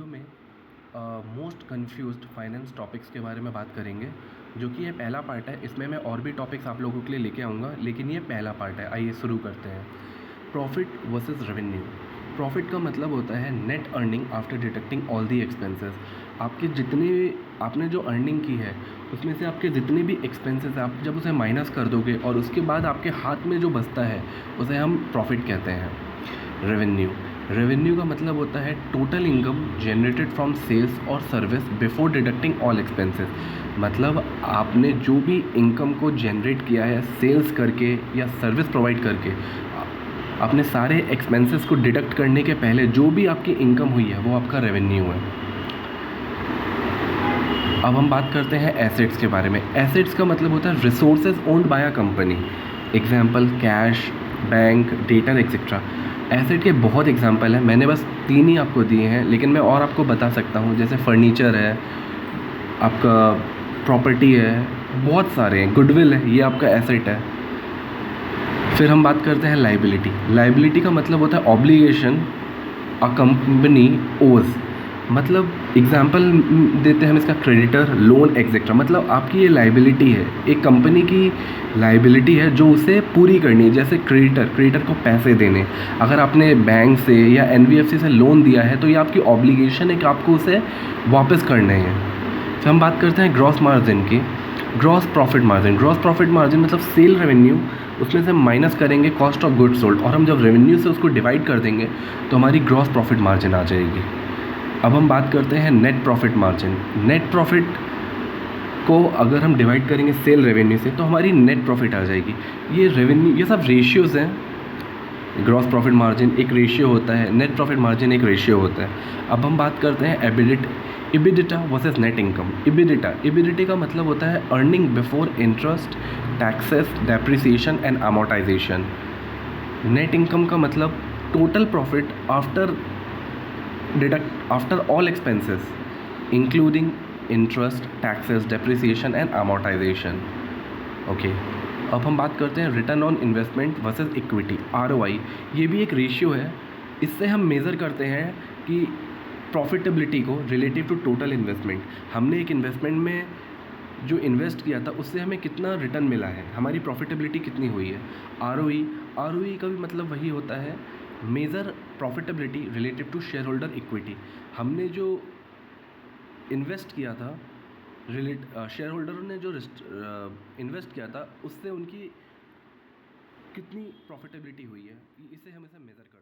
Video में most confused finance topics के बारे में बात करेंगे, जो कि ये पहला पार्ट है। इसमें मैं और भी टॉपिक्स आप लोगों के लिए लेके आऊँगा, लेकिन ये पहला पार्ट है। आइए शुरू करते हैं। Profit versus revenue. प्रॉफिट का मतलब होता है net earning after deducting all the expenses. आपके जितने आपने जो अर्निंग की है उसमें से आपके जितने भी एक्सपेंसेस आप जब उसे माइनस कर दोगे और उसके बाद आपके हाथ में जो बचता है उसे हम प्रॉफिट कहते हैं। रेवेन्यू का मतलब होता है total income generated from sales और service before deducting all expenses. मतलब आपने जो भी इनकम को जनरेट किया है सेल्स करके या सर्विस प्रोवाइड करके, आपने सारे एक्सपेंसेस को डिडक्ट करने के पहले जो भी आपकी इनकम हुई है वो आपका रेवेन्यू है। अब हम बात करते हैं एसेट्स के बारे में। एसेट्स का मतलब होता है resources owned by a company. Example cash, bank, data etcetera. Asset के बहुत एग्जाम्पल हैं, मैंने बस 3 ही आपको दिए हैं, लेकिन मैं और आपको बता सकता हूँ। जैसे फर्नीचर है, आपका प्रॉपर्टी है, बहुत सारे हैं। गुडविल है, ये आपका एसेट है। फिर हम बात करते हैं लाइबिलिटी का मतलब होता है ऑब्लिगेशन अ कंपनी ओज। मतलब एग्जाम्पल देते हैं हम इसका, क्रेडिटर, लोन एक्सेट्रा। मतलब आपकी ये लाइबिलिटी है, एक कंपनी की लाइबिलिटी है जो उसे पूरी करनी है। जैसे क्रेडिटर को पैसे देने, अगर आपने बैंक से या NBFC से लोन दिया है तो ये आपकी ऑब्लिगेशन है कि आपको उसे वापस करने हैं। फिर हम बात करते हैं ग्रॉस मार्जिन की। ग्रॉस प्रॉफिट मार्जिन मतलब सेल रेवेन्यू, उसमें से माइनस करेंगे कॉस्ट ऑफ गुड्स सोल्ड, और हम जब रेवेन्यू से उसको डिवाइड कर देंगे तो हमारी ग्रॉस प्रॉफिट मार्जिन आ जाएगी। अब हम बात करते हैं net profit margin. Net profit को अगर हम डिवाइड करेंगे सेल रेवेन्यू से तो हमारी नेट प्रॉफिट आ जाएगी। ये रेवेन्यू, ये सब रेशियोज़ हैं। ग्रॉस प्रॉफिट मार्जिन एक रेशियो होता है, नेट प्रॉफिट मार्जिन एक रेशियो होता है। अब हम बात करते हैं EBITDA versus net income. EBITDA का मतलब होता है earning before interest, taxes, depreciation and amortisation. Net income का मतलब total profit after all expenses including interest, taxes, depreciation and amortisation. Okay, अब हम बात करते हैं return on investment versus equity, ROI। ये भी एक रेशियो है। इससे हम मेज़र करते हैं कि प्रॉफिटेबिलिटी को रिलेटिव टू टोटल इन्वेस्टमेंट। हमने एक इन्वेस्टमेंट में जो इन्वेस्ट किया था उससे हमें कितना रिटर्न मिला है, हमारी प्रॉफिटेबिलिटी कितनी हुई है। ROE का भी मतलब वही होता है, measure profitability relative to shareholder equity. हमने जो इन्वेस्ट किया था, शेयर होल्डरों ने जो इन्वेस्ट किया था उससे उनकी कितनी प्रॉफिटेबिलिटी हुई है, इसे हम इसे मेज़र करते हैं।